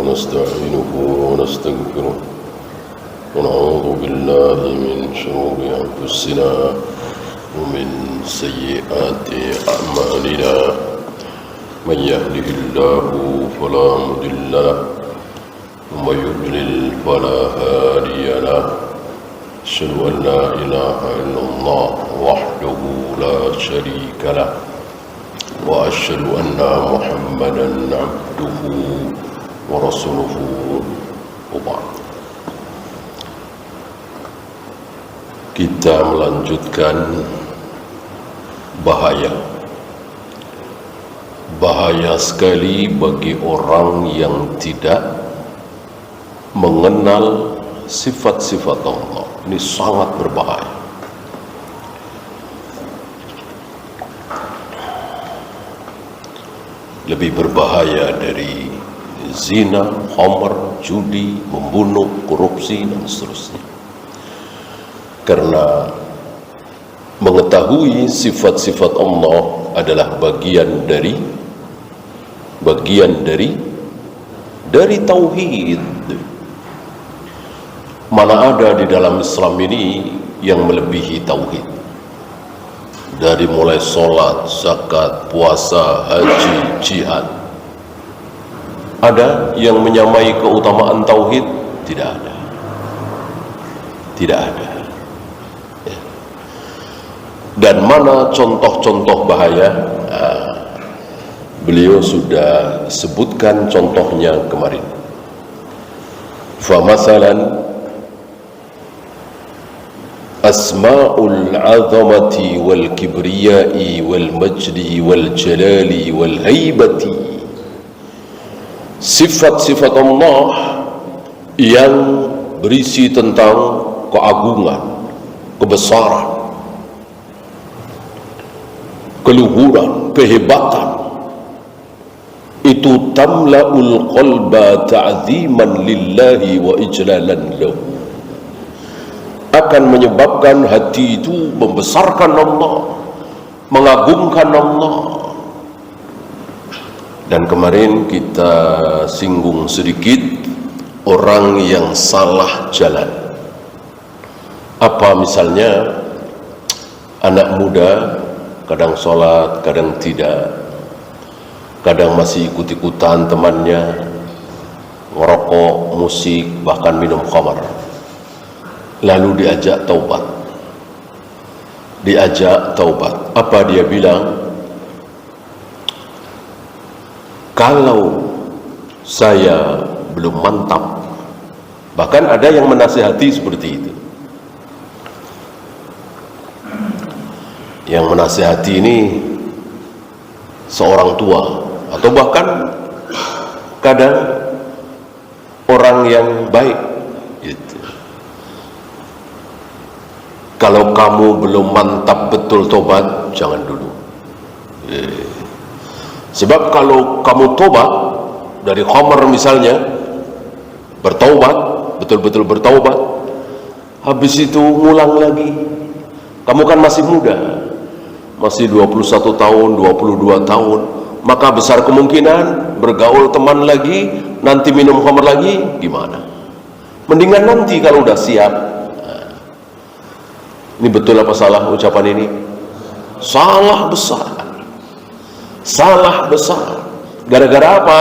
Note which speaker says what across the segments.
Speaker 1: ونستعينه ونستغفره ونعوذ بالله من شرور أنفسنا ومن سيئات أعمالنا من يهده الله فلا مضل له ومن يضلل فلا هادي له أشهد أن لا إله إلا الله وحده لا شريك له وأشهد أن محمدا عبده ورسوله وبعد. Kita melanjutkan bahaya sekali bagi orang yang tidak mengenal sifat-sifat Allah. Ini sangat berbahaya. Lebih berbahaya dari zina, khamr, judi, membunuh, korupsi, dan seterusnya. Karena mengetahui sifat-sifat Allah adalah bagian dari tauhid. Mana ada di dalam Islam ini yang melebihi tauhid? Dari mulai sholat, zakat, puasa, haji, jihad. Ada yang menyamai keutamaan tauhid? Tidak ada. Tidak ada. Dan mana contoh-contoh bahaya? Beliau sudah sebutkan contohnya kemarin. Famathalan asma'ul 'azamati wal kibriyai wal majdi wal jalali wal haibati. Sifat-sifat Allah yang berisi tentang keagungan, kebesaran, keluhuran, kehebatan, itu tamla'ul qalba ta'ziman lillahi wa ijlalan lahu, akan menyebabkan hati itu membesarkan Allah, mengagungkan Allah. Dan kemarin kita singgung sedikit orang yang salah jalan. Apa misalnya? Anak muda kadang sholat, kadang tidak, kadang masih ikut-ikutan temannya, ngerokok, musik, bahkan minum khamar. Lalu diajak taubat. Apa dia bilang? Kalau saya belum mantap. Bahkan ada yang menasihati seperti itu. Yang menasihati ini seorang tua, atau bahkan kadang orang yang baik gitu. Kalau kamu belum mantap betul tobat, jangan dulu. Sebab kalau kamu tobat dari khamr misalnya, bertaubat, betul-betul bertaubat, habis itu ngulang lagi. Kamu kan masih muda, masih 21 tahun, 22 tahun, maka besar kemungkinan bergaul teman lagi, nanti minum khamr lagi, gimana? Mendingan nanti kalau udah siap. Ini betul apa salah ucapan ini? Salah besar. Salah besar. Gara-gara apa?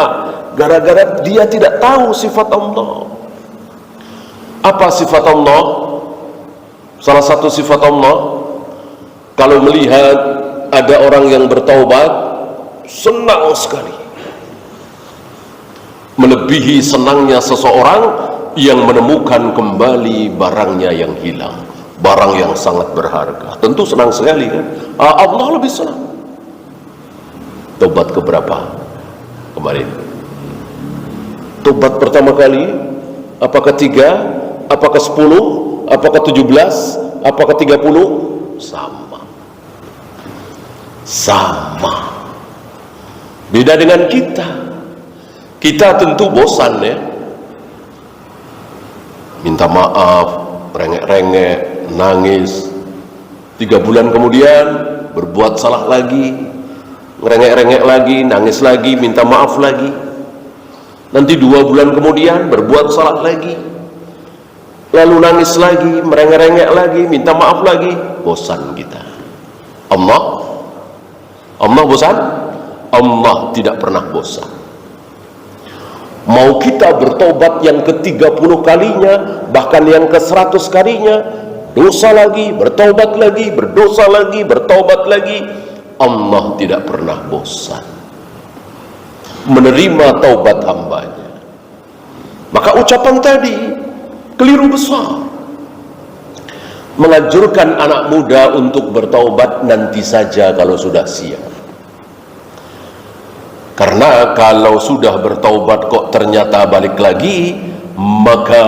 Speaker 1: Gara-gara dia tidak tahu sifat Allah. Apa sifat Allah? Salah satu sifat Allah, kalau melihat ada orang yang bertaubat, senang sekali. Melebihi senangnya seseorang yang menemukan kembali barangnya yang hilang, barang yang sangat berharga. Tentu senang sekali kan? Allah lebih senang. Tobat keberapa kemarin? Tobat pertama kali? Apa ketiga? Apa ke 10? Apa ke 17? Apa ke 30? Sama. Beda dengan kita. Kita tentu bosan ya. Minta maaf, rengek-rengek, nangis. 3 bulan kemudian berbuat salah lagi, ngerengek-rengek lagi, nangis lagi, minta maaf lagi. Nanti 2 bulan kemudian berbuat salah lagi, lalu nangis lagi, merengek-rengek lagi, minta maaf lagi. Bosan kita. Allah bosan? Allah tidak pernah bosan. Mau kita bertobat yang ke-30 kalinya, bahkan yang ke-100 kalinya, dosa lagi, bertobat lagi, berdosa lagi, bertobat lagi, Allah tidak pernah bosan menerima taubat hambanya. Maka ucapan tadi keliru besar. Menganjurkan anak muda untuk bertaubat nanti saja kalau sudah siap. Karena kalau sudah bertaubat kok ternyata balik lagi, maka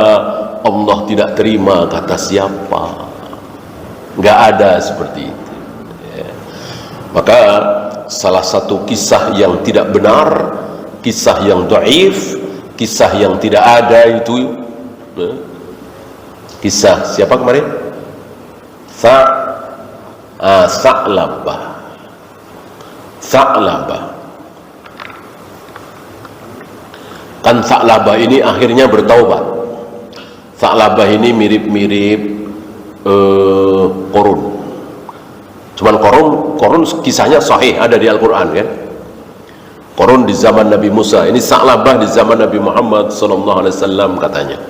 Speaker 1: Allah tidak terima kata siapa. Nggak ada seperti itu. Maka salah satu kisah yang tidak benar, kisah yang dhaif, kisah yang tidak ada itu, kisah siapa kemarin? Sa'labah. Kan Sa'labah ini akhirnya bertaubat. Sa'labah ini mirip-mirip Qarun. Cuman Qarun kisahnya sahih, ada di Al-Quran kan. Qarun di zaman Nabi Musa, ini Sa'labah di zaman Nabi Muhammad SAW katanya.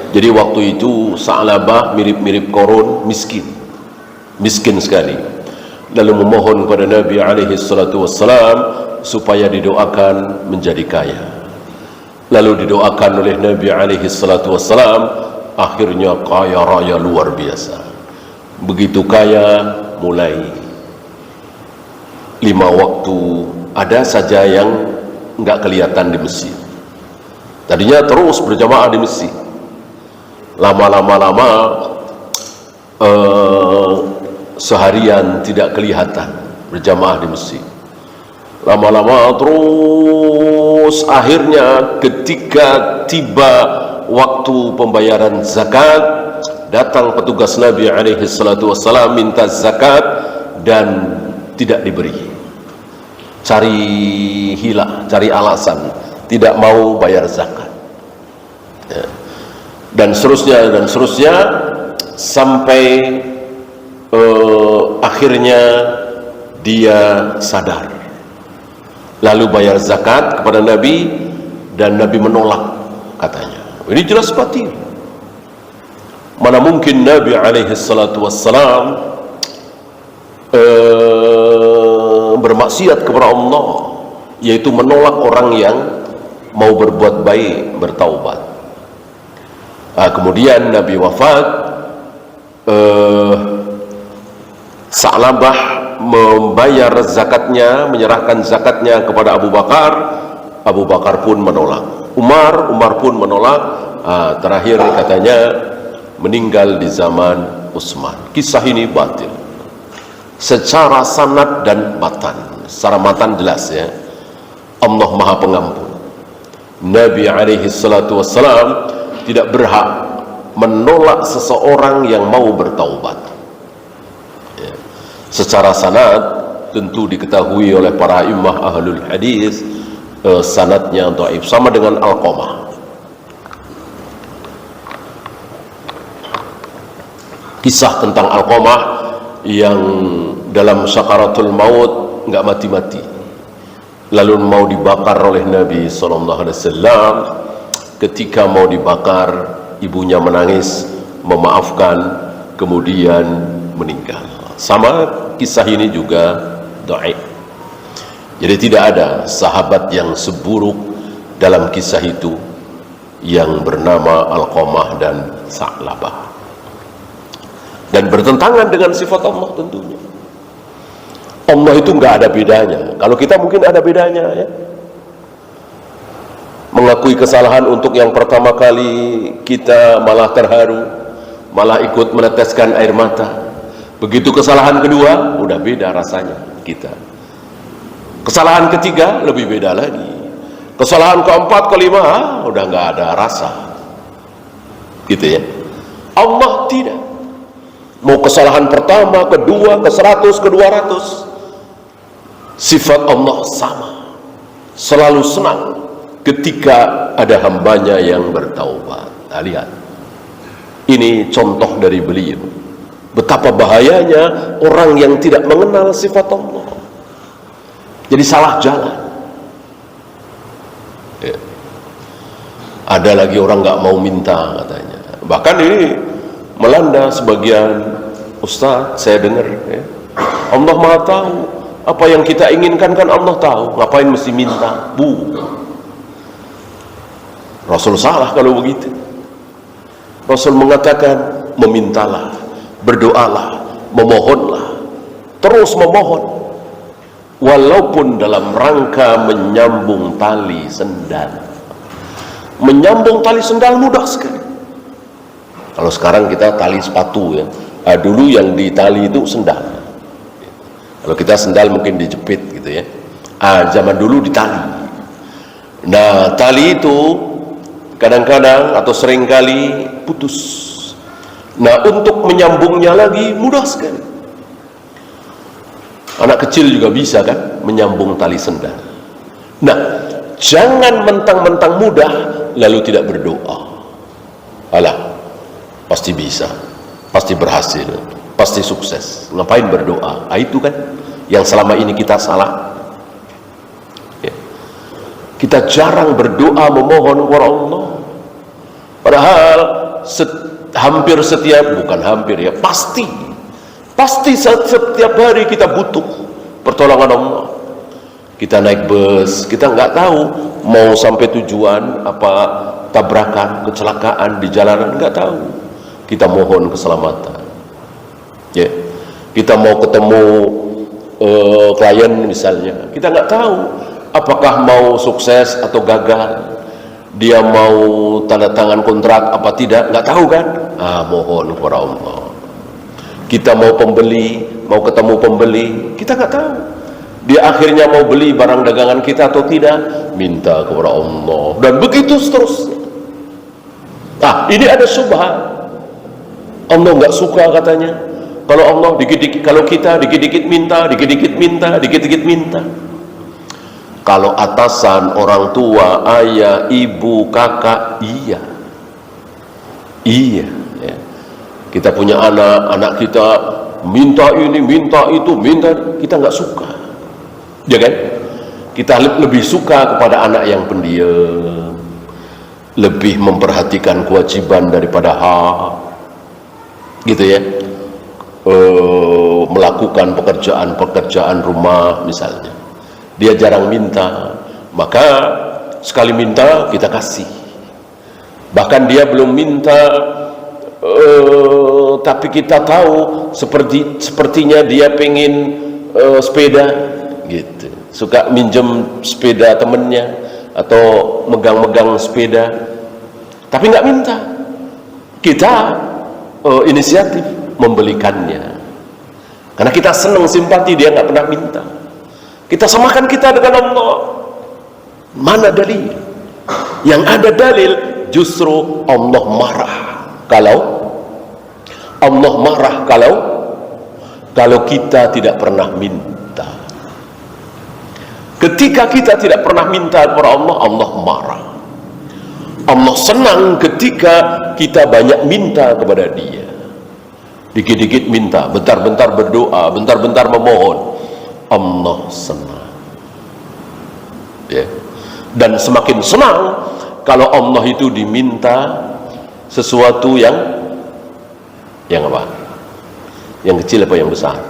Speaker 1: Jadi waktu itu Sa'labah mirip-mirip Qarun, miskin sekali. Lalu memohon kepada Nabi SAW supaya didoakan menjadi kaya. Lalu didoakan oleh Nabi SAW, akhirnya kaya raya luar biasa. Begitu kaya, mulai 5 waktu ada saja yang nggak kelihatan di masjid. Tadinya terus berjamaah di masjid. Lama-lama seharian tidak kelihatan berjamaah di masjid. Lama-lama terus akhirnya ketika tiba waktu pembayaran zakat, datang petugas Nabi SAW minta zakat dan tidak diberi. Cari hilah, cari alasan, tidak mau bayar zakat. Dan seterusnya sampai akhirnya dia sadar, lalu bayar zakat kepada Nabi, dan Nabi menolak katanya. Ini jelas batil. Mana mungkin Nabi SAW bermaksiat kepada Allah, yaitu menolak orang yang mau berbuat baik, bertaubat. Kemudian Nabi wafat, Sa'labah membayar zakatnya, menyerahkan zakatnya kepada Abu Bakar. Abu Bakar pun menolak. Umar pun menolak. Terakhir katanya meninggal di zaman Utsman. Kisah ini batil secara sanad dan matan. Secara matan jelas ya, Allah Maha Pengampun. Nabi SAW tidak berhak menolak seseorang yang mau bertaubat. Secara sanad tentu diketahui oleh para imam ahlul hadis, sanadnya dhaif, sama dengan Alqamah. Kisah tentang Alqamah yang dalam sakaratul maut nggak mati-mati, lalu mau dibakar oleh Nabi SAW. Ketika mau dibakar, ibunya menangis, memaafkan, kemudian meninggal. Sama kisah ini juga dhaif. Jadi tidak ada sahabat yang seburuk dalam kisah itu yang bernama Alqamah dan Sa'labah, dan bertentangan dengan sifat Allah tentunya. Allah itu nggak ada bedanya. Kalau kita mungkin ada bedanya ya. Mengakui kesalahan untuk yang pertama kali kita malah terharu, malah ikut meneteskan air mata. Begitu kesalahan kedua, udah beda rasanya kita. Kesalahan ketiga lebih beda lagi. Kesalahan keempat, kelima, udah nggak ada rasa. Gitu ya. Allah tidak. Mau kesalahan pertama, kedua, ke-100, ke-200, sifat Allah sama. Selalu senang ketika ada hambanya yang bertaubat. Nah, lihat, ini contoh dari beliau, betapa bahayanya orang yang tidak mengenal sifat Allah, jadi salah jalan. Ya. Ada lagi orang nggak mau minta katanya, bahkan ini melanda sebagian ustaz, saya dengar ya. Allah Maha tahu apa yang kita inginkan, kan Allah tahu, ngapain mesti minta? Rasul salah kalau begitu. Rasul mengatakan memintalah, berdoalah, memohonlah, terus memohon, walaupun dalam rangka menyambung tali sendal. Menyambung tali sendal mudah sekali. Kalau sekarang kita tali sepatu ya, dulu yang di tali itu sendal. Kalau kita sendal mungkin dijepit gitu ya. Zaman dulu di tali. Nah, tali itu kadang-kadang atau seringkali putus. Nah, untuk menyambungnya lagi mudah sekali. Anak kecil juga bisa kan menyambung tali sendal. Nah, jangan mentang-mentang mudah lalu tidak berdoa. Alah, pasti bisa, pasti berhasil, pasti sukses. Ngapain berdoa? Itu kan yang selama ini kita salah. Ya. Kita jarang berdoa memohon kepada Allah. Padahal hampir setiap, bukan hampir ya, pasti setiap hari kita butuh pertolongan Allah. Kita naik bus, kita nggak tahu mau sampai tujuan apa, tabrakan, kecelakaan di jalanan, nggak tahu. Kita mohon keselamatan. Ya, kita mau ketemu klien misalnya, kita nggak tahu apakah mau sukses atau gagal. Dia mau tanda tangan kontrak apa tidak, nggak tahu kan? Mohon kepada Allah. Kita mau pembeli, mau ketemu pembeli, kita nggak tahu. Dia akhirnya mau beli barang dagangan kita atau tidak, minta kepada Allah. Dan begitu seterusnya. Ini ada syubhat. Allah nggak suka katanya. Kalau Allah dikit-dikit, kalau kita dikit-dikit minta, dikit-dikit minta, dikit-dikit minta. Kalau atasan, orang tua, ayah, ibu, kakak, iya. Ya. Kita punya anak kita minta ini, minta itu, minta, kita nggak suka. Ya kan? Kita lebih suka kepada anak yang pendiam, lebih memperhatikan kewajiban daripada hak, gitu ya. Melakukan pekerjaan rumah misalnya. Dia jarang minta, maka sekali minta kita kasih. Bahkan dia belum minta, tapi kita tahu sepertinya dia pengen sepeda, gitu. Suka minjem sepeda temennya atau megang-megang sepeda, tapi nggak minta. Kita inisiatif membelikannya, karena kita senang simpati, dia nggak pernah minta. Kita samakan kita dengan Allah. Mana dalil? Yang ada dalil justru Allah marah kalau kita tidak pernah minta. Ketika kita tidak pernah minta kepada Allah, Allah marah. Allah senang ketika kita banyak minta kepada Dia. Dikit-dikit minta, bentar-bentar berdoa, bentar-bentar memohon. Allah senang. Ya. Dan semakin senang kalau Allah itu diminta sesuatu yang apa? Yang kecil apa yang besar?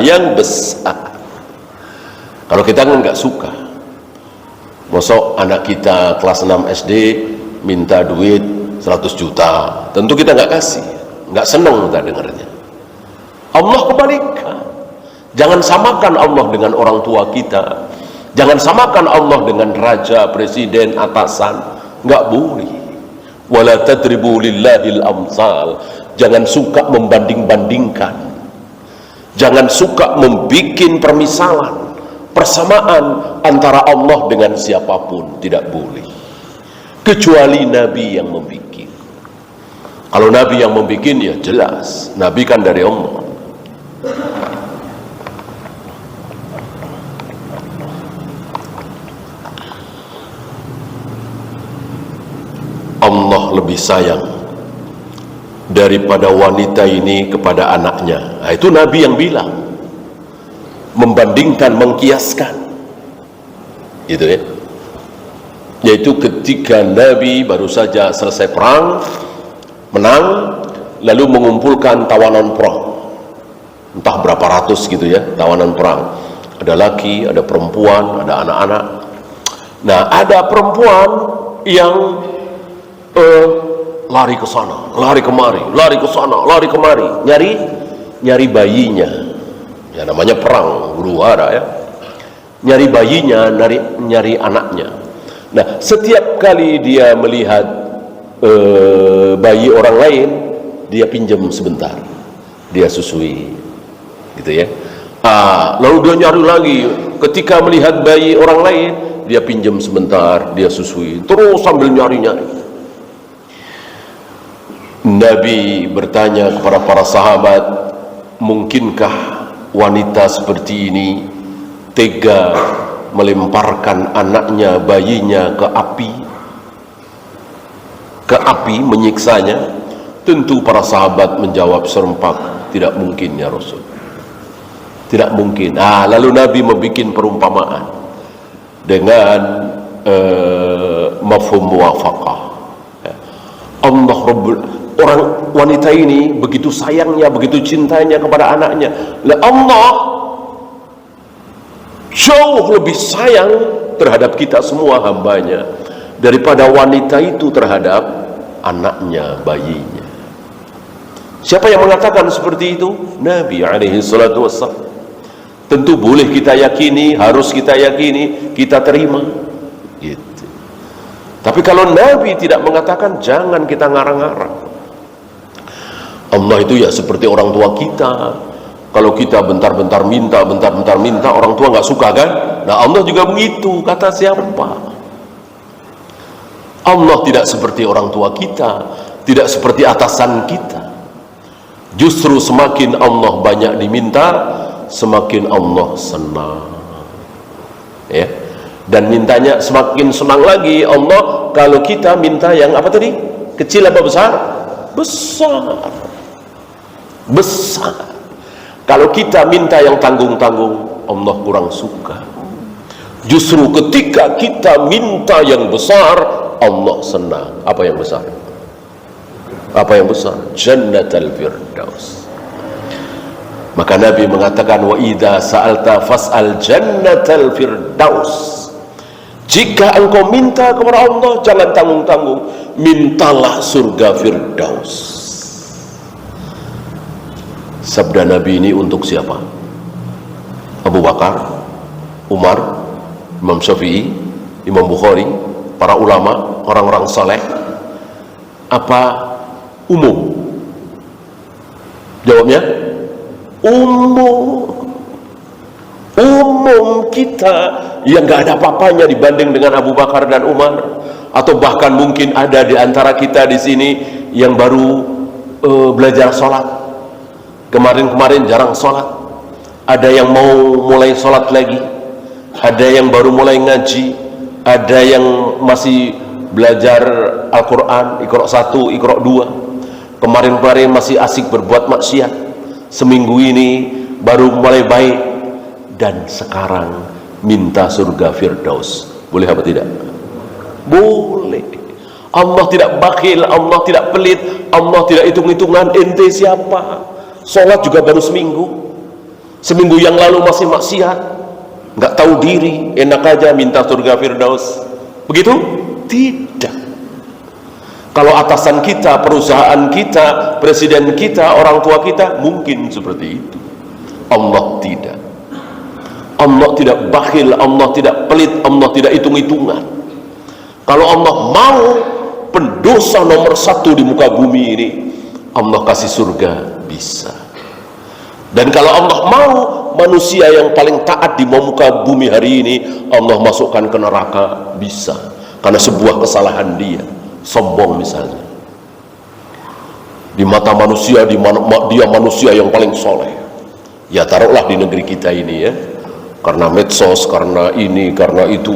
Speaker 1: Yang besar. Kalau kita kan nggak suka. Mosok anak kita kelas 6 SD minta duit 100 juta, tentu kita nggak kasih, nggak senang kita dengarnya. Allah kebalikan. Jangan samakan Allah dengan orang tua kita. Jangan samakan Allah dengan raja, presiden, atasan. Nggak boleh. Wala tadribu lillahil amsal. Jangan suka membanding-bandingkan. Jangan suka membikin permisalan, persamaan antara Allah dengan siapapun. Tidak boleh. Kecuali Nabi yang membikin. Kalau Nabi yang membikin, ya jelas. Nabi kan dari Allah. lebih sayang daripada wanita ini kepada anaknya. Nah, itu Nabi yang bilang, membandingkan, mengkiaskan, gitu ya. Yaitu ketika Nabi baru saja selesai perang, menang, lalu mengumpulkan tawanan perang, entah berapa ratus gitu ya, tawanan perang. Ada laki, ada perempuan, ada anak-anak. Nah, ada perempuan yang lari ke sana, lari kemari, lari ke sana, lari kemari, nyari bayinya. Ya namanya perang huru hara ya. Nyari bayinya, nyari anaknya. Nah, setiap kali dia melihat bayi orang lain, dia pinjam sebentar, dia susui, gitu ya. Lalu dia nyari lagi. Ketika melihat bayi orang lain, dia pinjam sebentar, dia susui, terus sambil nyari-nyari. Nabi bertanya kepada para sahabat, mungkinkah wanita seperti ini tega melemparkan anaknya, bayinya ke api, menyiksanya? Tentu para sahabat menjawab serempak, tidak mungkin ya Rasul, tidak mungkin. Lalu Nabi membuat perumpamaan dengan mafhum muwafaqah. Allah Rabbul, orang wanita ini begitu sayangnya, begitu cintanya kepada anaknya. Allah jauh lebih sayang terhadap kita semua hambanya daripada wanita itu terhadap anaknya, bayinya. Siapa yang mengatakan seperti itu? Nabi alaihi salatu wassalam. Tentu boleh kita yakini, harus kita yakini, kita terima gitu. Tapi kalau Nabi tidak mengatakan, jangan kita ngarang-ngarang. Allah itu ya seperti orang tua kita. Kalau kita bentar-bentar minta, orang tua nggak suka kan? Nah, Allah juga begitu, kata siapa? Allah tidak seperti orang tua kita, tidak seperti atasan kita. Justru semakin Allah banyak diminta, semakin Allah senang. Ya. Dan mintanya semakin senang lagi Allah kalau kita minta yang apa tadi? Kecil apa besar? Besar. Besar. Kalau kita minta yang tanggung-tanggung, Allah kurang suka. Justru ketika kita minta yang besar, Allah senang. Apa yang besar? Apa yang besar? Jannatul Firdaus. Maka Nabi mengatakan, wa idza sa'alta fas'al jannatul Firdaus. Jika engkau minta kepada Allah, jangan tanggung-tanggung, mintalah surga Firdaus. Sabda Nabi ini untuk siapa? Abu Bakar, Umar, Imam Syafi'i, Imam Bukhari, para ulama, orang-orang saleh, apa umum? Jawabnya umum. Umum kita yang gak ada apa-apanya dibanding dengan Abu Bakar dan Umar, atau bahkan mungkin ada di antara kita di sini yang baru belajar sholat. Kemarin-kemarin jarang sholat, ada yang mau mulai sholat lagi, ada yang baru mulai ngaji, ada yang masih belajar Al-Quran, Iqra 1, Iqra 2. Kemarin-kemarin masih asik berbuat maksiat, seminggu ini baru mulai baik, dan sekarang minta surga Firdaus. Boleh apa tidak? Boleh. Allah tidak bakhil, Allah tidak pelit, Allah tidak hitung-hitungan ente siapa. Sholat juga baru seminggu yang lalu masih maksiat, nggak tahu diri, enak aja minta surga Firdaus. Begitu? Tidak. Kalau atasan kita, perusahaan kita, presiden kita, orang tua kita, mungkin seperti itu. Allah tidak. Allah tidak bakhil, Allah tidak pelit, Allah tidak hitung-hitungan. Kalau Allah mau pendosa nomor 1 di muka bumi ini, Allah kasih surga, bisa. Dan kalau Allah mau manusia yang paling taat di muka bumi hari ini, Allah masukkan ke neraka, bisa. Karena sebuah kesalahan dia, sombong misalnya. Di mata manusia, dia manusia yang paling soleh. Ya taruhlah di negeri kita ini ya, karena medsos, karena ini, karena itu,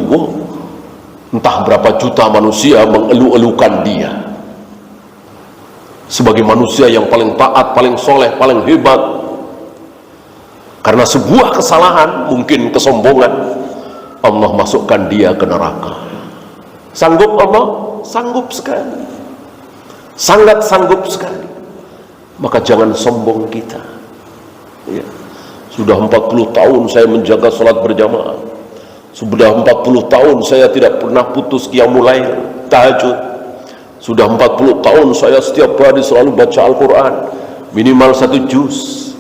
Speaker 1: entah berapa juta manusia mengeluh-elukan dia. sebagai manusia yang paling taat, paling soleh, paling hebat. Karena sebuah kesalahan, mungkin kesombongan, Allah masukkan dia ke neraka. Sanggup Allah? Sanggup sekali, sangat sanggup sekali. Maka jangan sombong kita. Ya. Sudah 40 tahun saya menjaga sholat berjamaah, sudah 40 tahun saya tidak pernah putus qiyamul lail, tahajud. Sudah 40 tahun saya setiap hari selalu baca Al-Quran minimal 1 juz.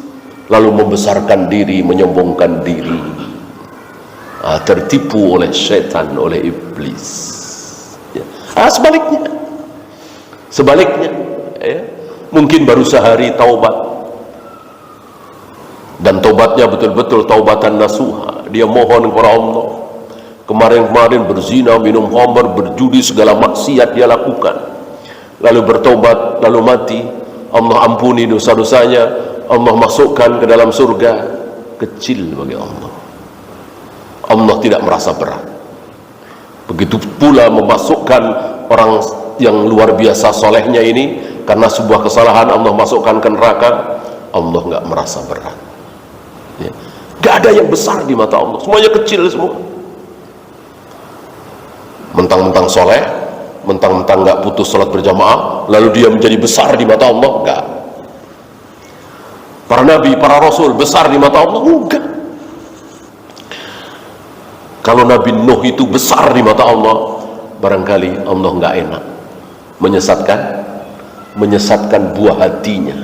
Speaker 1: Lalu membesarkan diri, menyombongkan diri, tertipu oleh setan, oleh iblis. Ya. Sebaliknya, ya. Mungkin baru sehari taubat, dan taubatnya betul-betul taubatan nasuha. Dia mohon kepada Allah. Kemarin-kemarin berzina, minum khamr, berjudi, segala maksiat dia lakukan. Lalu bertobat, lalu mati. Allah ampuni dosa-dosanya, Allah masukkan ke dalam surga. Kecil bagi Allah. Allah tidak merasa berat. Begitu pula memasukkan orang yang luar biasa solehnya ini, karena sebuah kesalahan Allah masukkan ke neraka, Allah nggak merasa berat. Ya. Gak ada yang besar di mata Allah, semuanya kecil semua. Mentang-mentang soleh, mentang-mentang nggak putus sholat berjamaah, lalu dia menjadi besar di mata Allah? Enggak. Para nabi, para rasul besar di mata Allah? Enggak. Kalau Nabi Nuh itu besar di mata Allah, barangkali Allah nggak enak menyesatkan buah hatinya.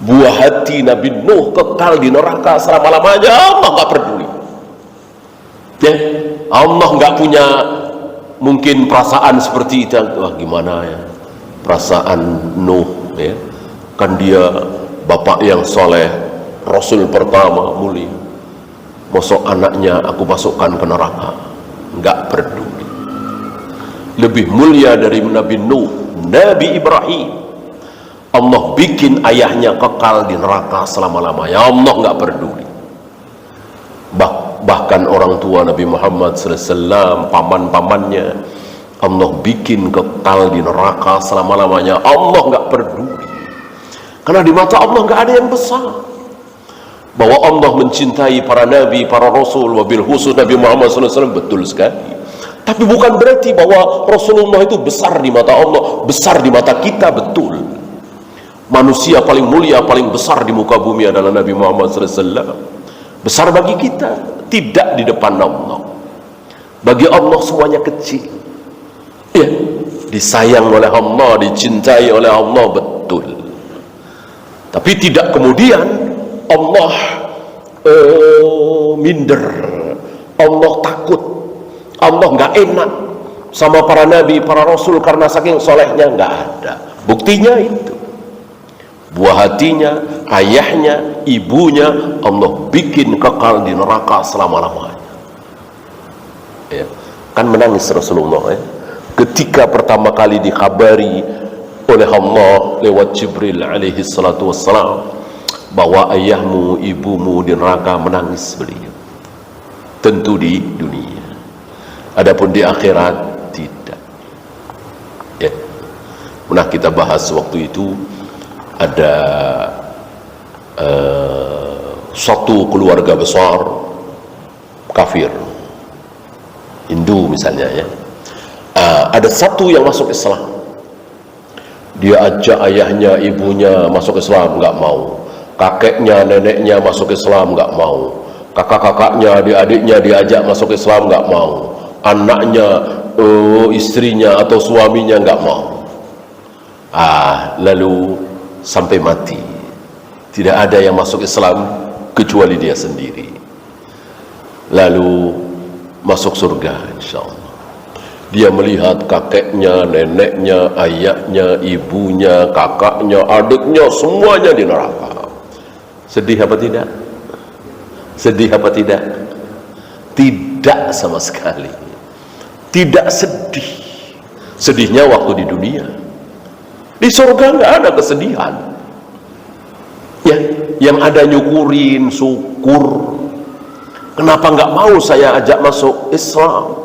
Speaker 1: Buah hati Nabi Nuh kekal di neraka selama-lamanya. Allah nggak peduli. Ya, Allah nggak punya mungkin perasaan seperti itu. Wah, gimana ya perasaan Nuh, ya kan dia bapak yang soleh, rasul pertama mulia, mosok anaknya aku masukkan ke neraka. Nggak peduli. Lebih mulia dari Nabi Nuh, Nabi Ibrahim, Allah bikin ayahnya kekal di neraka selama-lamanya. Allah nggak peduli. Bahkan orang tua Nabi Muhammad SAW, paman-pamannya, Allah bikin kekal di neraka selama-lamanya. Allah nggak peduli. Karena di mata Allah nggak ada yang besar. Bahwa Allah mencintai para nabi, para rasul, wabil khusus Nabi Muhammad SAW, betul sekali. Tapi bukan berarti bahwa Rasulullah itu besar di mata Allah, besar di mata kita, betul. Manusia paling mulia, paling besar di muka bumi adalah Nabi Muhammad SAW. Besar bagi kita, tidak di depan Allah. Bagi Allah semuanya kecil. Ya, disayang oleh Allah, dicintai oleh Allah, betul. Tapi tidak kemudian Allah minder, Allah takut, Allah nggak enak sama para nabi, para rasul karena saking solehnya. Nggak ada. Buktinya itu, buah hatinya, ayahnya, ibunya, Allah bikin kekal di neraka selama-lamanya. Ya. Kan menangis Rasulullah, ya, ketika pertama kali dikhabari oleh Allah lewat Jibril alaihi salatu wassalam bahwa ayahmu, ibumu di neraka, menangis beliau. Tentu di dunia, adapun di akhirat tidak. Ya. Pernah kita bahas waktu itu, ada satu keluarga besar kafir Hindu misalnya, ya, ada satu yang masuk Islam. Dia ajak ayahnya, ibunya masuk Islam, nggak mau. Kakeknya, neneknya masuk Islam, nggak mau. Kakak-kakaknya, adik-adiknya diajak masuk Islam, nggak mau. Anaknya, istrinya atau suaminya nggak mau. Lalu sampai mati tidak ada yang masuk Islam kecuali dia sendiri. Lalu masuk surga insyaallah. Dia melihat kakeknya, neneknya, ayahnya, ibunya, kakaknya, adiknya, semuanya di neraka. Sedih apa tidak? Sedih apa tidak? Tidak sama sekali. Tidak sedih. Sedihnya waktu di dunia. Di surga nggak ada kesedihan. Ya, yang ada nyukurin, syukur. Kenapa nggak mau saya ajak masuk Islam?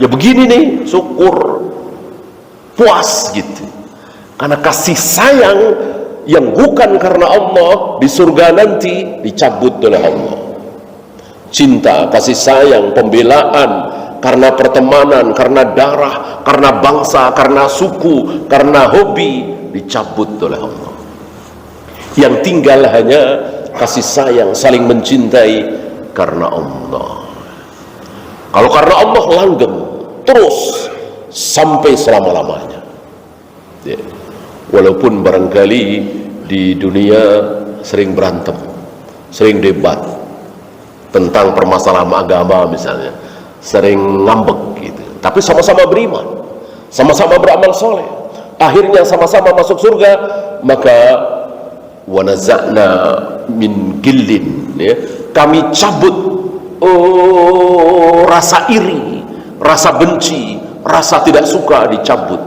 Speaker 1: Ya begini nih, syukur, puas gitu. Karena kasih sayang yang bukan karena Allah di surga nanti dicabut oleh Allah. Cinta, kasih sayang, pembelaan karena pertemanan, karena darah, karena bangsa, karena suku, karena hobi dicabut oleh Allah. Yang tinggal hanya kasih sayang, saling mencintai karena Allah. Kalau karena Allah langgeng terus sampai selama-lamanya. Ya. Walaupun barangkali di dunia sering berantem, sering debat tentang permasalahan agama misalnya, sering ngambek gitu, tapi sama-sama beriman, sama-sama beramal soleh, akhirnya sama-sama masuk surga. Maka wanaza'na min gillin, ya, kami cabut rasa iri, rasa benci, rasa tidak suka dicabut.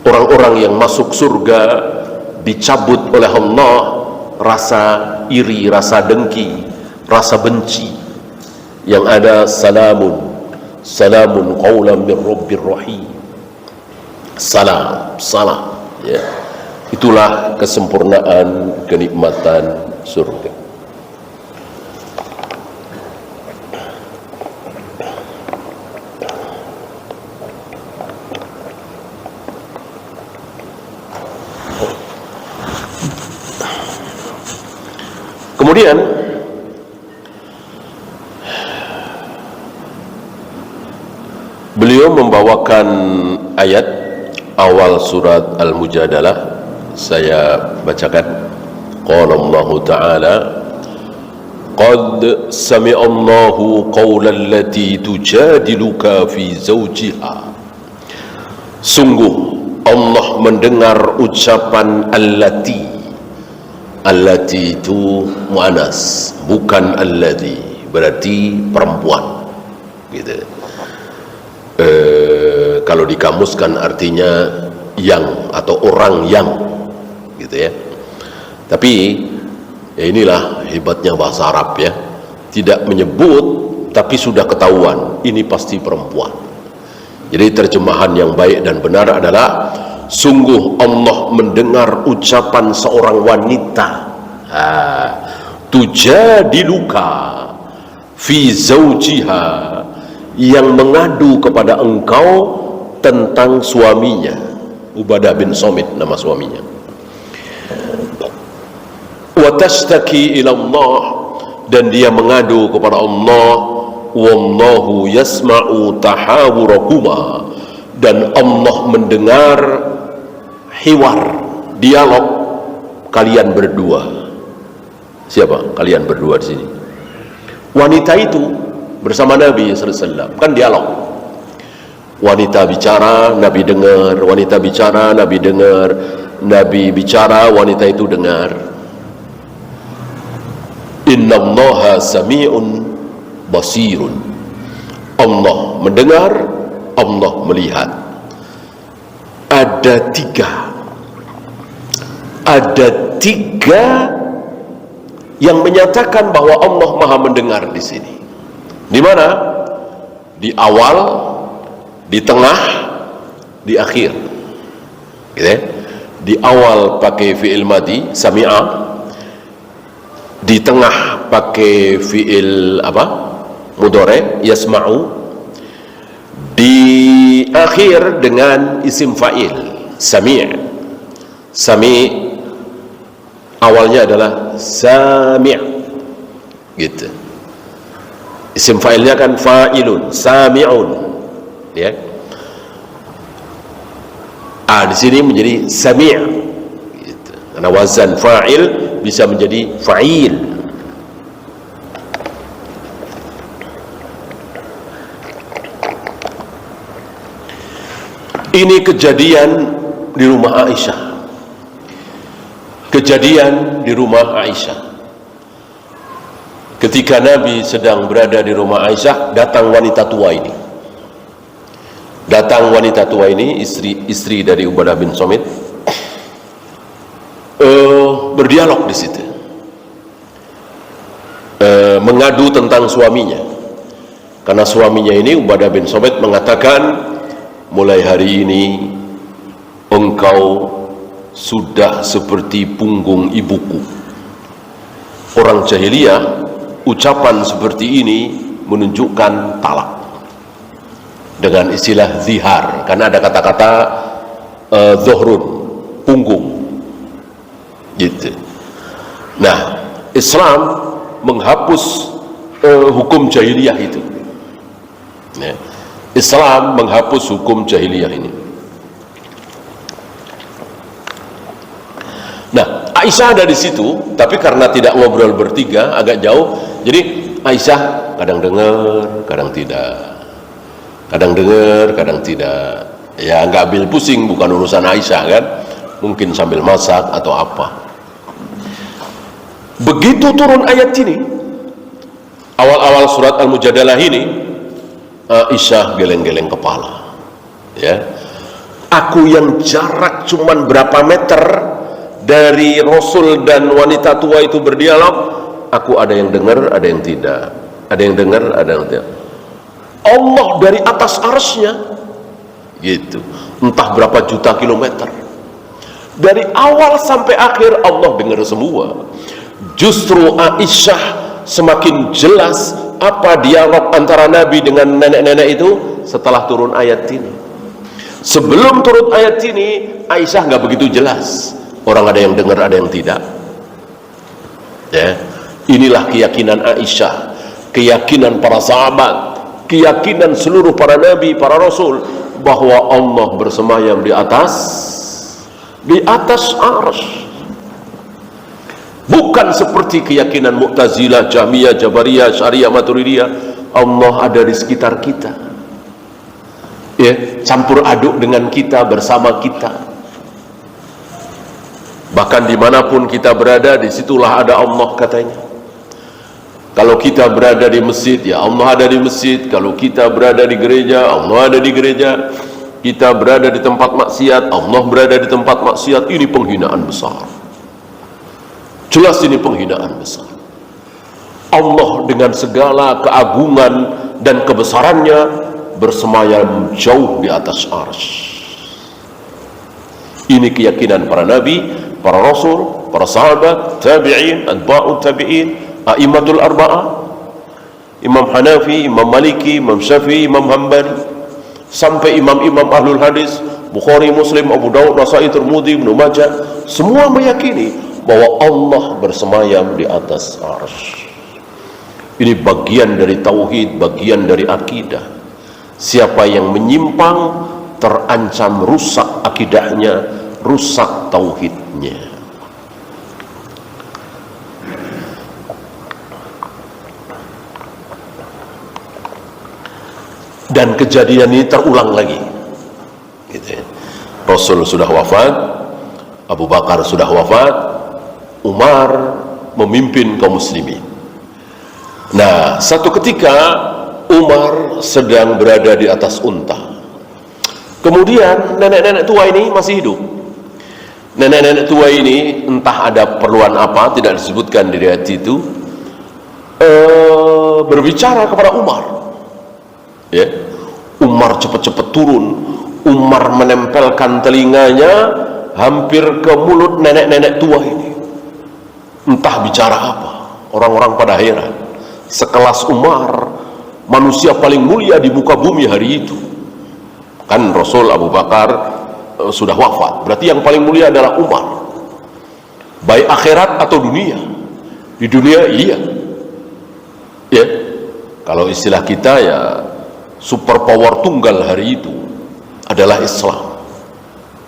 Speaker 1: Orang-orang yang masuk surga dicabut oleh Allah rasa iri, rasa dengki, rasa benci. Yang ada salamun, salamun qawlan min rabbir rahim. Salam, salam, ya. Itulah kesempurnaan kenikmatan surga. Kemudian beliau membawakan ayat awal surat Al-Mujadalah. Saya bacakan. Qala Allah Ta'ala, qad sami'a Allahu qawla allati tujadiluka fi zawjiha. Sungguh Allah mendengar ucapan allati. Allati itu mu'anas, bukan alladhi, berarti perempuan gitu. Kalau dikamuskan artinya yang atau orang yang gitu ya. Tapi ya inilah hebatnya bahasa Arab ya, tidak menyebut tapi sudah ketahuan ini pasti perempuan. Jadi terjemahan yang baik dan benar adalah sungguh Allah mendengar ucapan seorang wanita, tujadiluka fi zawjiha, yang mengadu kepada engkau tentang suaminya. Ubadah bin Samit nama suaminya. Wa tashtaki ila Allah, dan dia mengadu kepada Allah. Wallahu yasma'u tahawurakuma, dan Allah mendengar hiwar, dialog kalian berdua. Siapa kalian berdua di sini? Wanita itu bersama Nabi sallallahu alaihi wasallam, kan dialog. Wanita bicara, Nabi dengar. Wanita bicara, Nabi dengar. Nabi bicara, wanita itu dengar. Innallaha sami'un basirun. Allah mendengar, Allah melihat. Ada tiga yang menyatakan bahwa Allah Maha mendengar di sini. Di mana? Di awal, di tengah, di akhir. Gitu ya? Di awal pakai fi'il madi, sami'a. Di tengah pakai fi'il apa? Mudhari, yasma'u. Di akhir dengan isim fa'il, sami'. Sami' awalnya adalah sami', gitu. Isim fa'ilnya kan fa'ilun, sami'un, ya. Di sini menjadi sami', gitu. Karena wazan fa'il bisa menjadi fa'il. Ini kejadian di rumah Aisyah. Kejadian di rumah Aisyah. Ketika Nabi sedang berada di rumah Aisyah, datang wanita tua ini. Datang wanita tua ini, istri dari Ubadah bin Samit, berdialog di situ, mengadu tentang suaminya. Karena suaminya ini, Ubadah bin Samit, mengatakan, mulai hari ini engkau sudah seperti punggung ibuku. Orang jahiliyah ucapan seperti ini menunjukkan talak dengan istilah zihar, karena ada kata-kata zuhrun, punggung gitu. Nah, Islam menghapus hukum jahiliyah itu. Ya. Islam menghapus hukum jahiliyah ini. Nah, Aisyah ada di situ, tapi karena tidak ngobrol bertiga, agak jauh, jadi Aisyah kadang dengar, kadang tidak. Kadang dengar, kadang tidak. Ya, nggak ambil pusing, bukan urusan Aisyah kan? Mungkin sambil masak atau apa. Begitu turun ayat ini, awal-awal surat Al-Mujadalah ini, Aisyah geleng-geleng kepala. Ya, aku yang jarak cuman berapa meter dari Rasul dan wanita tua itu berdialog, aku ada yang dengar, ada yang tidak. Ada yang dengar, ada yang tidak. Allah dari atas arsy-Nya, gitu, entah berapa juta kilometer. Dari awal sampai akhir Allah dengar semua. Justru Aisyah semakin jelas apa dialog antara Nabi dengan nenek-nenek itu setelah turun ayat ini. Sebelum turun ayat ini, Aisyah nggak begitu jelas. Orang ada yang dengar, ada yang tidak. Ya, inilah keyakinan Aisyah, keyakinan para sahabat, keyakinan seluruh para nabi, para rasul, bahwa Allah bersemayam di atas arsy. Bukan seperti keyakinan Mu'tazilah, Jahmiyah, Jabariyah, Syariah, Maturidiyah, Allah ada di sekitar kita. Ya, campur aduk dengan kita, bersama kita. Bahkan dimanapun kita berada, disitulah ada Allah katanya. Kalau kita berada di masjid, ya Allah ada di masjid. Kalau kita berada di gereja, Allah ada di gereja. Kita berada di tempat maksiat, Allah berada di tempat maksiat. Ini penghinaan besar. Jelas ini penghinaan besar. Allah dengan segala keagungan dan kebesarannya bersemayam jauh di atas arsy. Ini keyakinan para nabi, para rasul, para sahabat, tabi'in, atba'ut tabi'in, a'immatul arba'ah, Imam Hanafi, Imam Maliki, Imam Syafi'i, Imam Hanbali, sampai imam-imam ahlul hadis, Bukhari, Muslim, Abu Daud, Nasai, Tirmidzi, Ibnu Majah, semua meyakini bahwa Allah bersemayam di atas arsy. Ini bagian dari tauhid, bagian dari akidah. Siapa yang menyimpang terancam rusak akidahnya, rusak tauhidnya. Dan kejadian ini terulang lagi, gitu ya. Rasul sudah wafat, Abu Bakar sudah wafat, Umar memimpin kaum muslimin. Nah, satu ketika Umar sedang berada di atas unta. Kemudian nenek-nenek tua ini masih hidup. Nenek-nenek tua ini entah ada perluan apa, tidak disebutkan di riwayat itu, berbicara kepada Umar. Ya, Umar cepat-cepat turun. Umar menempelkan telinganya hampir ke mulut nenek-nenek tua ini. Entah bicara apa. Orang-orang pada heran. Sekelas Umar, manusia paling mulia di muka bumi hari itu. Kan Rasul Abu Bakar sudah wafat. Berarti yang paling mulia adalah Umar. Baik akhirat atau dunia. Di dunia iya. Ya. Kalau istilah kita ya, super power tunggal hari itu adalah Islam.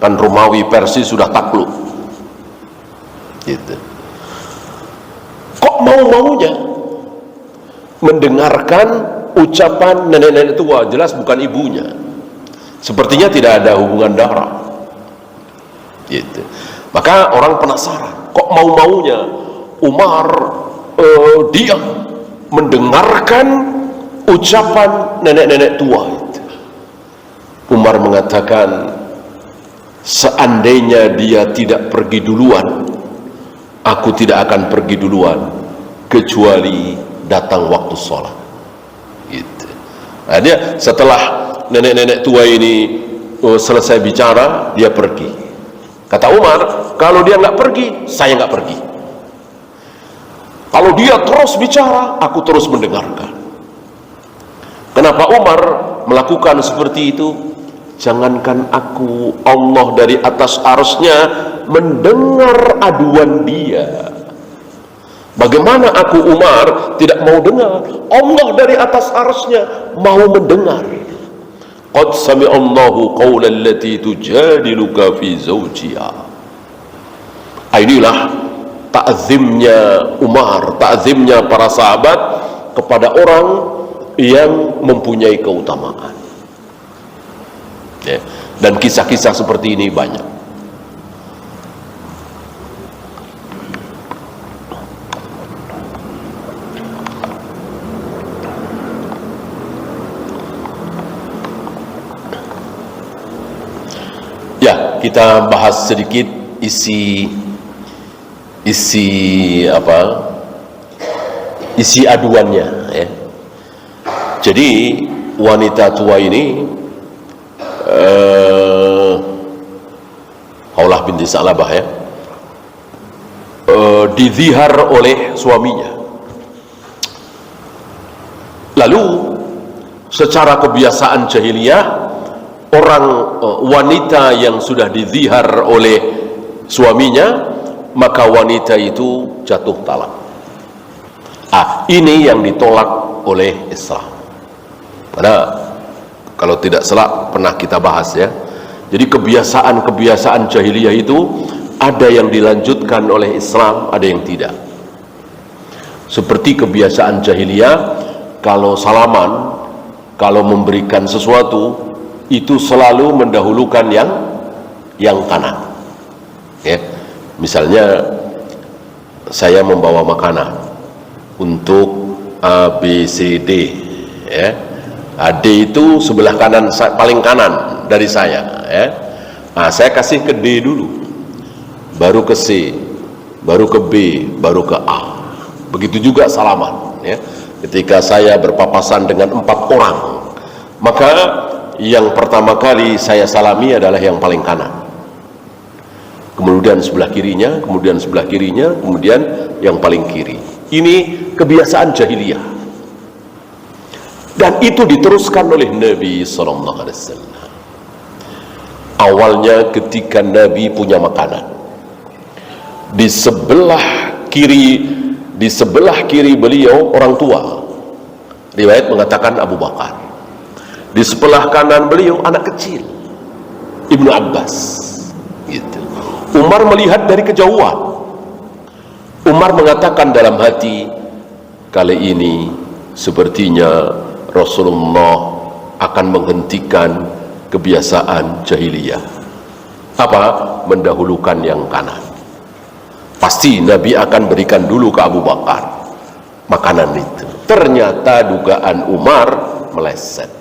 Speaker 1: Kan Romawi Persia sudah takluk. Gitu. Kok mau-maunya mendengarkan ucapan nenek-nenek tua, jelas bukan ibunya. Sepertinya tidak ada hubungan darah. Gitu. Maka orang penasaran, kok mau-maunya Umar diam mendengarkan ucapan nenek-nenek tua itu. Umar mengatakan, seandainya dia tidak pergi duluan, aku tidak akan pergi duluan kecuali datang waktu sholat. Gitu. Nah, dia setelah nenek-nenek tua ini selesai bicara, dia pergi. Kata Umar, kalau dia nggak pergi, saya nggak pergi. Kalau dia terus bicara, aku terus mendengarkan. Kenapa Umar melakukan seperti itu? Jangankan aku, Allah dari atas arsy-Nya mendengar aduan dia. Bagaimana aku Umar tidak mau dengar? Allah dari atas arsy-Nya mau mendengar. Qad sami'allahu qawla allati tujadiluka fi zawjiha. Inilah ta'zimnya Umar, ta'zimnya para sahabat kepada orang yang mempunyai keutamaan. Ya. Dan kisah-kisah seperti ini banyak. Ya, kita bahas sedikit isi aduannya, ya. Jadi wanita tua ini Khawlah binti Sa'labah, ya, dizihar oleh suaminya. Lalu secara kebiasaan jahiliyah, orang wanita yang sudah dizihar oleh suaminya, maka wanita itu jatuh talak. Ini yang ditolak oleh Islam. Karena kalau tidak salah pernah kita bahas, ya. Jadi kebiasaan-kebiasaan jahiliyah itu ada yang dilanjutkan oleh Islam, ada yang tidak. Seperti kebiasaan jahiliyah, kalau salaman, kalau memberikan sesuatu, itu selalu mendahulukan yang kanan, ya. Misalnya saya membawa makanan untuk A, B, C, D, ya. D itu sebelah kanan, paling kanan dari saya, ya. Saya kasih ke D dulu, baru ke C, baru ke B, baru ke A. Begitu juga salaman, ya. Ketika saya berpapasan dengan 4 orang, maka yang pertama kali saya salami adalah yang paling kanan, kemudian sebelah kirinya, kemudian sebelah kirinya, kemudian yang paling kiri. Ini kebiasaan jahiliyah, dan itu diteruskan oleh Nabi SAW. Awalnya ketika Nabi punya makanan, di sebelah kiri beliau orang tua, riwayat mengatakan Abu Bakar. Di sebelah kanan beliau anak kecil, Ibnu Abbas, gitu. Umar melihat dari kejauhan. Umar mengatakan dalam hati, kali ini sepertinya Rasulullah akan menghentikan kebiasaan jahiliyah. Apa? Mendahulukan yang kanan. Pasti Nabi akan berikan dulu ke Abu Bakar makanan itu. Ternyata dugaan Umar meleset.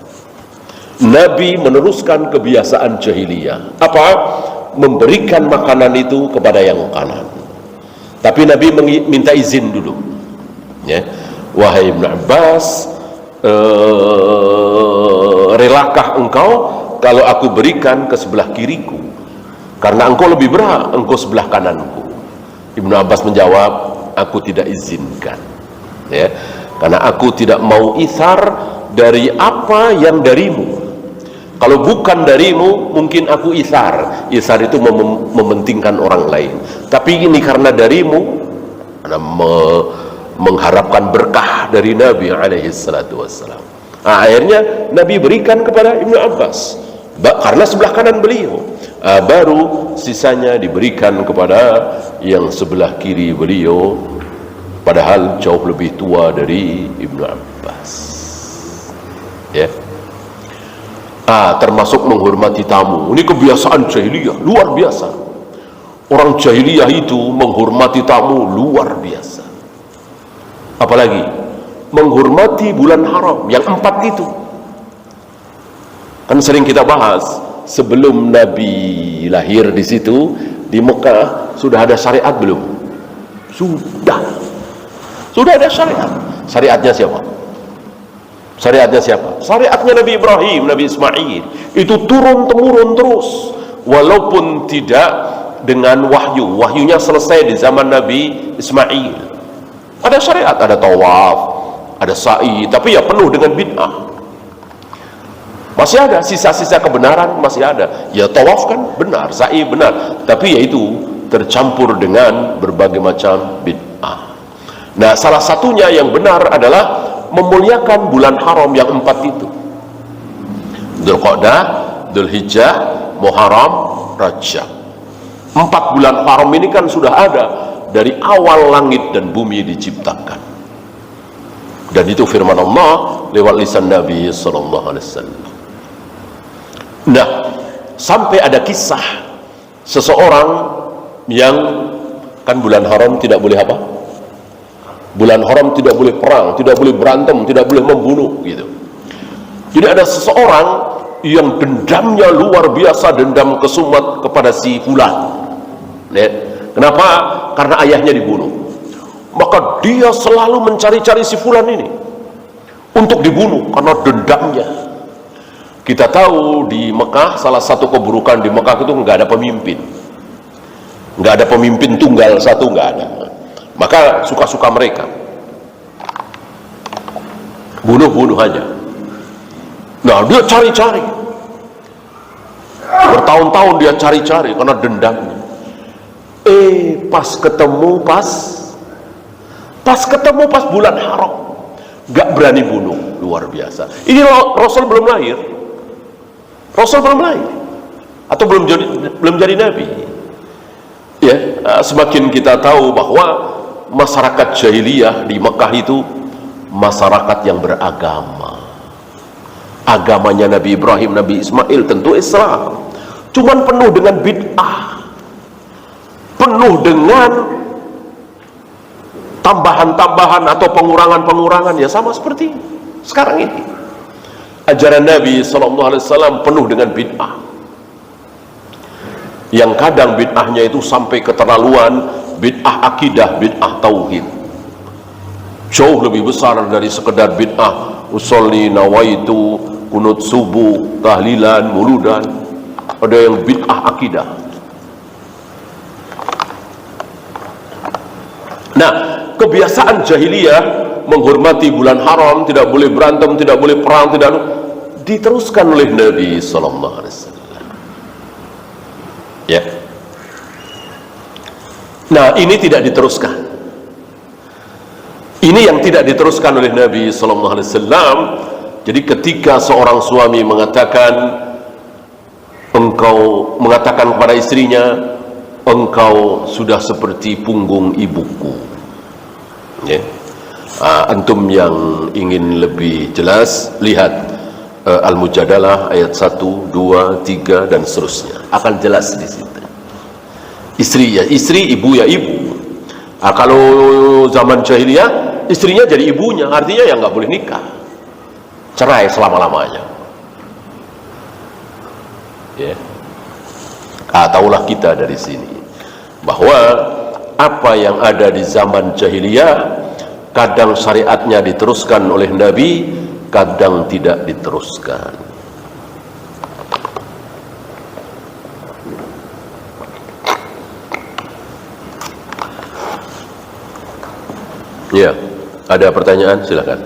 Speaker 1: Nabi meneruskan kebiasaan jahiliyah. Apa? Memberikan makanan itu kepada yang kanan. Tapi Nabi minta izin dulu, ya. Wahai Ibnu Abbas, relakah engkau kalau aku berikan ke sebelah kiriku? Karena engkau lebih berhak, engkau sebelah kananku. Ibnu Abbas menjawab, aku tidak izinkan, ya. Karena aku tidak mau ithar dari apa yang darimu. Kalau bukan darimu, mungkin aku isar. Isar itu mementingkan orang lain. Tapi ini karena darimu, karena mengharapkan berkah dari Nabi SAW. Akhirnya Nabi berikan kepada Ibnu Abbas, karena sebelah kanan beliau. Baru sisanya diberikan kepada yang sebelah kiri beliau, padahal jauh lebih tua dari Ibnu Abbas, ya. Termasuk menghormati tamu. Ini kebiasaan jahiliyah luar biasa. Orang jahiliyah itu menghormati tamu luar biasa. Apalagi menghormati bulan haram yang 4 itu. Kan sering kita bahas, sebelum Nabi lahir di situ, di Mekah sudah ada syariat belum? Sudah ada syariat. Syariatnya siapa? Syariatnya siapa? Syariatnya Nabi Ibrahim, Nabi Ismail. Itu turun-temurun terus, walaupun tidak dengan wahyu. Wahyunya selesai di zaman Nabi Ismail. Ada syariat, ada tawaf, ada sa'i, tapi ya penuh dengan bid'ah. Masih ada sisa-sisa kebenaran, masih ada. Ya tawaf kan benar, sa'i benar, tapi ya itu tercampur dengan berbagai macam bid'ah. Nah, salah satunya yang benar adalah memuliakan bulan haram yang 4 itu: Dzulqa'dah, Dzulhijjah, Muharram, Rajab. 4 bulan haram ini kan sudah ada dari awal langit dan bumi diciptakan, dan itu firman Allah lewat lisan Nabi sallallahu alaihi wasallam. Nah, sampai ada kisah seseorang yang kan bulan haram tidak boleh apa? Bulan haram tidak boleh perang, tidak boleh berantem, tidak boleh membunuh gitu. Jadi ada seseorang yang dendamnya luar biasa, dendam kesumat kepada si fulan. Kenapa? Karena ayahnya dibunuh. Maka dia selalu mencari-cari si fulan ini untuk dibunuh karena dendamnya. Kita tahu di Mekah, salah satu keburukan di Mekah itu nggak ada pemimpin. Nggak ada pemimpin tunggal satu, nggak ada. Maka suka-suka mereka bunuh-bunuh aja. Nah, dia cari-cari, bertahun-tahun dia cari-cari karena dendamnya. Pas ketemu pas bulan haram, gak berani bunuh. Luar biasa. Ini Rasul belum lahir, atau belum jadi nabi. Ya, semakin kita tahu bahwa masyarakat jahiliyah di Mekah itu masyarakat yang beragama. Agamanya Nabi Ibrahim, Nabi Ismail tentu Islam, cuman penuh dengan bid'ah, penuh dengan tambahan-tambahan atau pengurangan-pengurangan, ya sama seperti sekarang ini. Ajaran Nabi SAW penuh dengan bid'ah, yang kadang bid'ahnya itu sampai keterlaluan, bid'ah akidah, bid'ah tauhid. Jauh lebih besar dari sekedar bid'ah usolli nawaitu, kunut subuh, tahlilan, muludan. Ada yang bid'ah akidah. Nah, kebiasaan jahiliyah menghormati bulan haram, tidak boleh berantem, tidak boleh perang, diteruskan oleh Nabi sallallahu alaihi wasallam. Ya. Nah, ini tidak diteruskan. Ini yang tidak diteruskan oleh Nabi sallallahu alaihi wasallam. Jadi ketika seorang suami mengatakan kepada istrinya, engkau sudah seperti punggung ibuku. Ya. Antum yang ingin lebih jelas, lihat Al-Mujadalah ayat 1, 2, 3 dan seterusnya. Akan jelas di situ. Istri ya istri, ibu ya ibu. Kalau zaman jahiliyah, istrinya jadi ibunya, artinya ya nggak boleh nikah, cerai selama-lamanya. Ya. Tahulah kita dari sini bahwa apa yang ada di zaman jahiliyah kadang syariatnya diteruskan oleh Nabi, kadang tidak diteruskan. Ya, ada pertanyaan? Silakan.